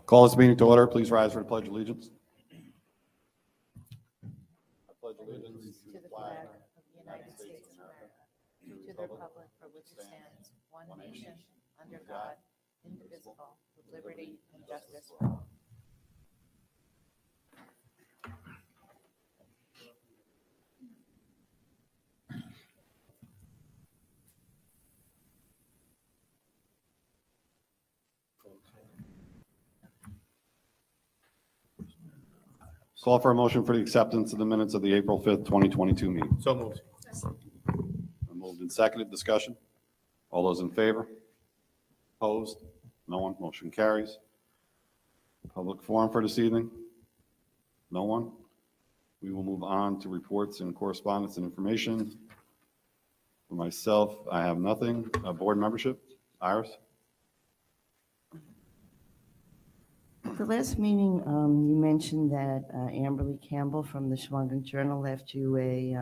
Call this meeting to order. Please rise for the Pledge of Allegiance. I pledge allegiance To the flag of the United States of America, to the republic for which it stands, one nation, under God, indivisible, with liberty and justice for all. Call for a motion for the acceptance of the minutes of the April 5th, 2022 meeting. So moved. Moved and seconded. Discussion. All those in favor? Opposed? No one. Motion carries. Public forum for this evening? No one. We will move on to reports and correspondence and information. For myself, I have nothing. Board membership? Iris? At the last meeting, you mentioned that Amberly Campbell from the Shawangunk Journal left you a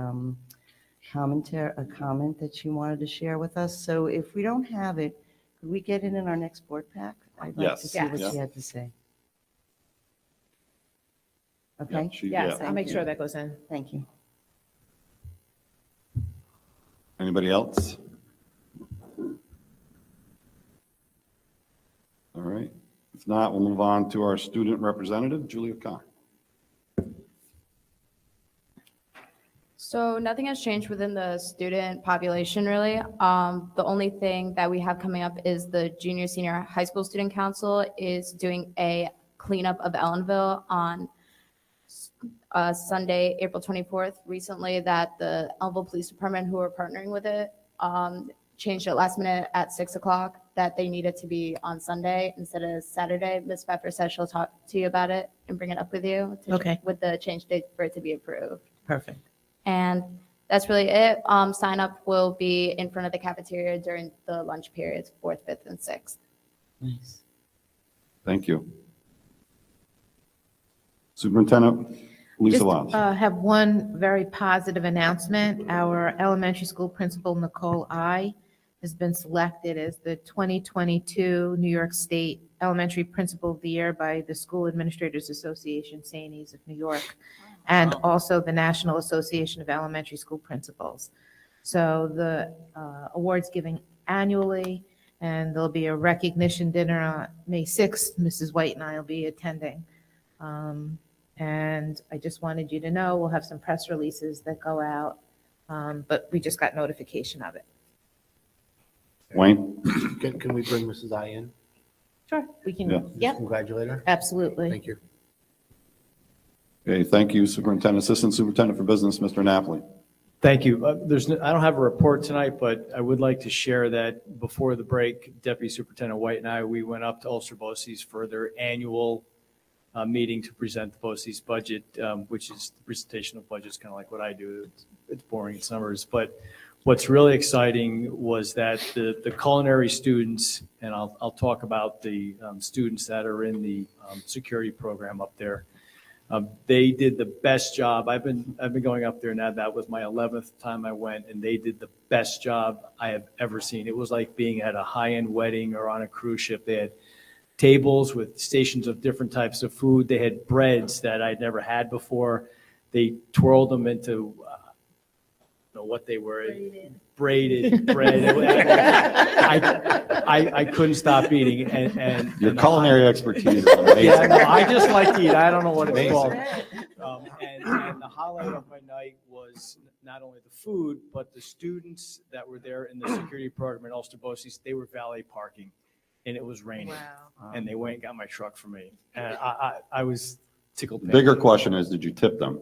comment that she wanted to share with us. So if we don't have it, could we get it in our next board pack? I'd like to see what she had to say. Okay? Yes, I'll make sure that goes in. Thank you. Anybody else? All right. If not, we'll move on to our student representative, Julia Kahn. So nothing has changed within the student population, really. The only thing that we have coming up is the junior, senior high school student council is doing a cleanup of Ellenville on Sunday, April 24th. Recently, that the Ellenville Police Department, who are partnering with it, changed it last minute at 6 o'clock that they needed to be on Sunday instead of Saturday. Ms. Pfeffer said she'll talk to you about it and bring it up with you. Okay. With the change date for it to be approved. Perfect. And that's really it. Sign up will be in front of the cafeteria during the lunch periods, 4th, 5th, and 6th. Nice. Thank you. Superintendent Lisa Just Wiles. have one very positive announcement. Our elementary school principal, Nicole I, has been selected as the 2022 New York State Elementary Principal of the Year by the School Administrators Association, SANES of New York, and also the National Association of Elementary School Principals. So the award's given annually, and there'll be a recognition dinner on May 6th. Mrs. White and I will be attending. And I just wanted you to know, we'll have some press releases that go out, but we just got notification of it. Wayne? Can we bring Mrs. I in? Sure. We can, Yeah. yep, Congratulate her. absolutely. Thank you. Okay, thank you, Superintendent, Assistant Superintendent for Business, Mr. Napoli. Thank you. I don't have a report tonight, but I would like to share that before the break, Deputy Superintendent White and I, we went up to Ulster BOCES for their annual meeting to present the BOCES budget, which is the presentation of budgets, kind of like what I do. It's boring, it's numbers. But what's really exciting was that the culinary students, and I'll talk about the students that are in the security program up there. They did the best job. I've been going up there now. That was my 11th time I went, and they did the best job I have ever seen. It was like being at a high-end wedding or on a cruise ship. They had tables with stations of different types of food. They had breads that I'd never had before. They twirled them into know what they were. Braided bread. I couldn't stop eating. And Your culinary expertise is amazing. yeah, no, I just like to eat. I don't know what it's called. And the highlight of my night was not only the food, but the students that were there in the security program at Ulster BOCES. They were valet parking, and it was raining. Wow. And they went and got my truck for me. And I was tickled. The bigger question is, did you tip them?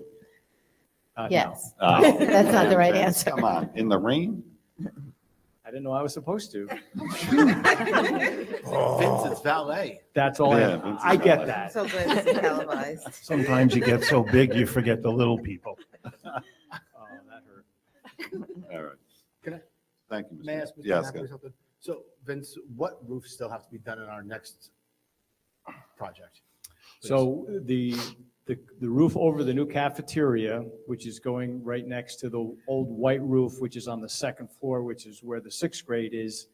Yes. No. That's not the right answer. Come on, in the rain? I didn't know I was supposed to. Vincent's valet. That's all. Yeah, Vincent's I get valet. that. So glad it's televised. Sometimes you get so big, you forget the little people. Oh, that hurt. All right. Can I- Thank you, Mr. May I ask Mr. Yes, Napoli something? So Vince, what roofs still have to be done in our next project? So the roof over the new cafeteria, which is going right next to the old white roof, which is on the second floor, which is where the sixth grade is,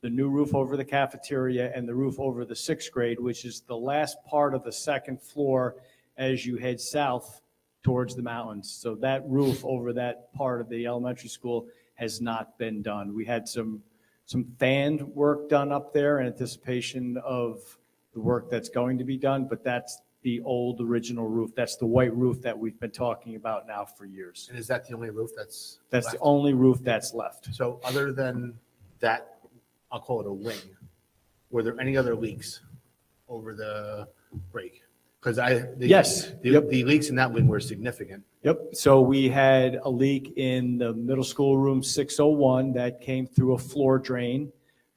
the new roof over the cafeteria and the roof over the sixth grade, which is the last part of the second floor as you head south towards the mountains. So that roof over that part of the elementary school has not been done. We had some fanned work done up there in anticipation of the work that's going to be done, but that's the old original roof. That's the white roof that we've been talking about now for years. And is that the only roof that's? That's the left? only roof that's left. So other than that, I'll call it a wing, were there any other leaks over the break? Because Yes. Yep. the leaks in that wing were significant. Yep. So we had a leak in the middle school room 601 that came through a floor drain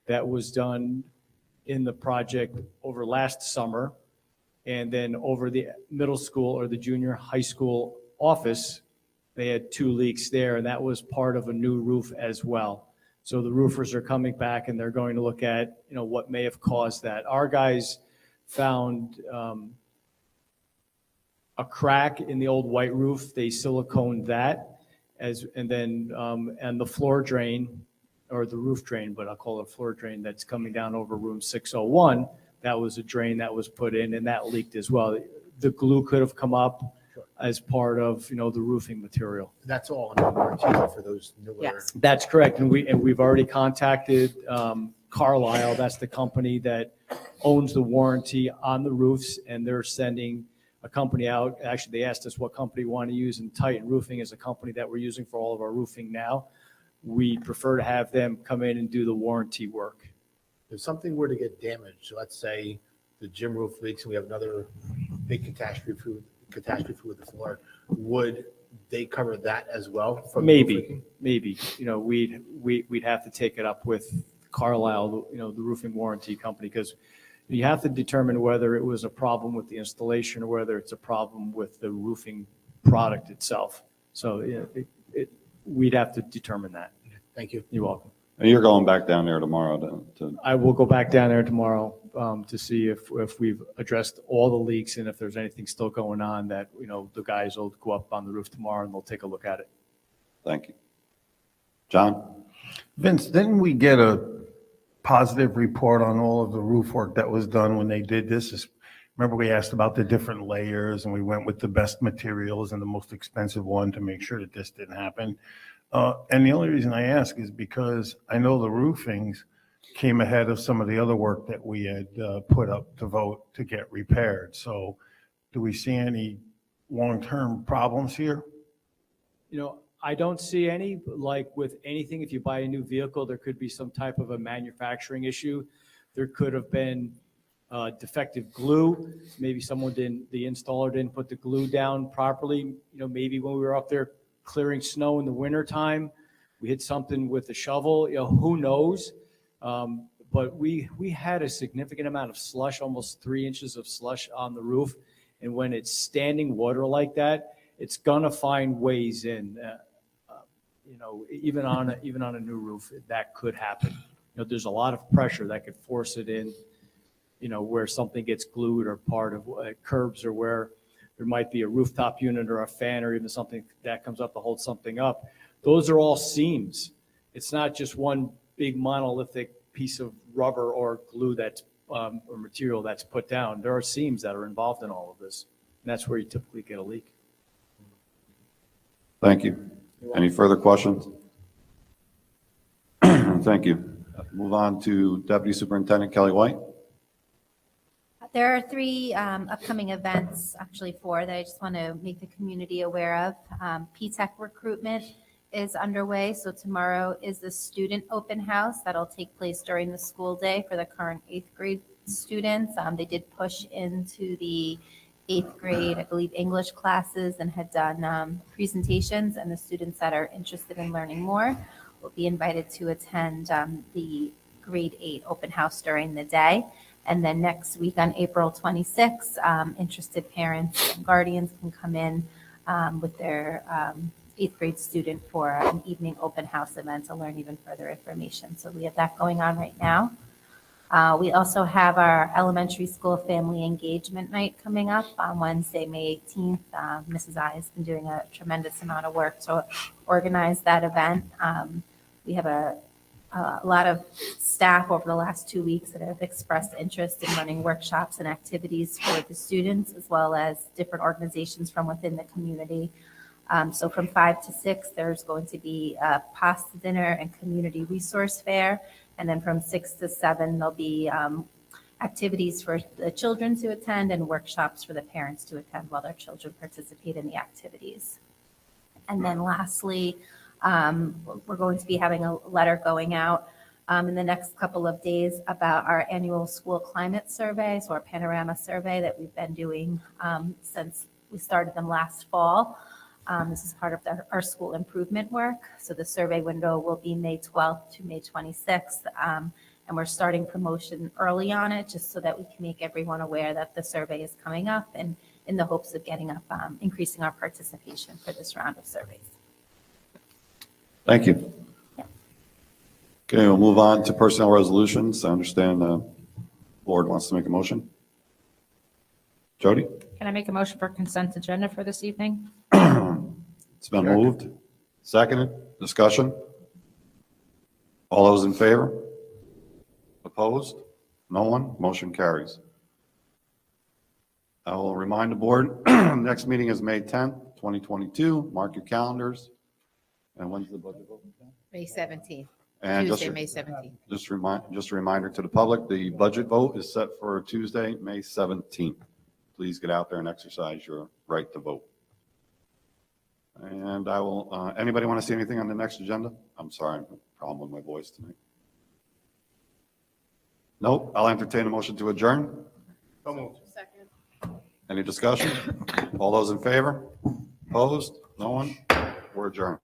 that was done in the project over last summer. And then over the middle school or the junior high school office, they had 2 leaks there, and that was part of a new roof as well. So the roofers are coming back and they're going to look at, what may have caused that. Our guys found a crack in the old white roof. They siliconed that and the floor drain, or the roof drain, but I'll call it a floor drain that's coming down over room 601. That was a drain that was put in and that leaked as well. The glue could have come up as part of, the roofing material. That's all under warranty for those newer. Yes. That's correct. And we've already contacted Carlisle. That's the company that owns the warranty on the roofs, and they're sending a company out. Actually, they asked us what company we want to use, and Titan Roofing is a company that we're using for all of our roofing now. We prefer to have them come in and do the warranty work. If something were to get damaged, so let's say the gym roof leaks and we have another big catastrophe with the floor, would they cover that as well? From the roof leaking? Maybe, we'd have to take it up with Carlisle, the roofing warranty company, because you have to determine whether it was a problem with the installation or whether it's a problem with the roofing product itself. So we'd have to determine that. Thank you. You're welcome. And you're going back down there tomorrow to I will go back down there tomorrow to see if we've addressed all the leaks and if there's anything still going on that, the guys will go up on the roof tomorrow and they'll take a look at it. thank you. John? Vince, didn't we get a positive report on all of the roof work that was done when they did this? Remember we asked about the different layers and we went with the best materials and the most expensive one to make sure that this didn't happen. And the only reason I ask is because I know the roofings came ahead of some of the other work that we had put up to vote to get repaired. So do we see any long-term problems here? I don't see any. Like with anything, if you buy a new vehicle, there could be some type of a manufacturing issue. There could have been defective glue. Maybe the installer didn't put the glue down properly. Maybe when we were up there clearing snow in the wintertime, we hit something with the shovel. Who knows? But we had a significant amount of slush, almost 3 inches of slush on the roof. And when it's standing water like that, it's gonna find ways in. Even on a new roof, that could happen. There's a lot of pressure that could force it in. Where something gets glued or part of curbs, or where there might be a rooftop unit or a fan or even something that comes up to hold something up. Those are all seams. It's not just one big monolithic piece of rubber or glue or material that's put down. There are seams that are involved in all of this. And that's where you typically get a leak. Thank you. Any further questions? Thank you. Move on to Deputy Superintendent Kelly White. There are 3 upcoming events, actually 4, that I just want to make the community aware of. PTech recruitment is underway. So tomorrow is the student open house that'll take place during the school day for the current 8th grade students. They did push into the 8th grade, I believe, English classes and had done presentations, and the students that are interested in learning more will be invited to attend the grade 8 open house during the day. And then next week on April 26th, interested parents and guardians can come in with their 8th grade student for an evening open house event to learn even further information. So we have that going on right now. We also have our elementary school family engagement night coming up on Wednesday, May 18th. Mrs. I has been doing a tremendous amount of work to organize that event. We have a a lot of staff over the last 2 weeks that have expressed interest in running workshops and activities for the students, as well as different organizations from within the community. So from 5 to 6, there's going to be a pasta dinner and community resource fair. And then from 6 to 7, there'll be activities for the children to attend and workshops for the parents to attend while their children participate in the activities. And then lastly, we're going to be having a letter going out in the next couple of days about our annual school climate survey, so our panorama survey that we've been doing since we started them last fall. This is part of our school improvement work. So the survey window will be May 12th to May 26th. And we're starting promotion early on it just so that we can make everyone aware that the survey is coming up and in the hopes of getting up, increasing our participation for this round of surveys. Thank you. Okay, we'll move on to personnel resolutions. I understand the board wants to make a motion. Jody? Can I make a motion for consent agenda for this evening? It's been moved. Seconded. Discussion? All those in favor? Opposed? No one? Motion carries. I will remind the board, next meeting is May 10th, 2022. Mark your calendars. And when's the budget vote? May 17th, And Tuesday, May 17th. just a reminder to the public, the budget vote is set for Tuesday, May 17th. Please get out there and exercise your right to vote. And I will, anybody want to see anything on the next agenda? I'm sorry, I have a problem with my voice tonight. Nope, I'll entertain a motion to adjourn. So moved. Any discussion? All those in favor? Opposed? No one? We're adjourned.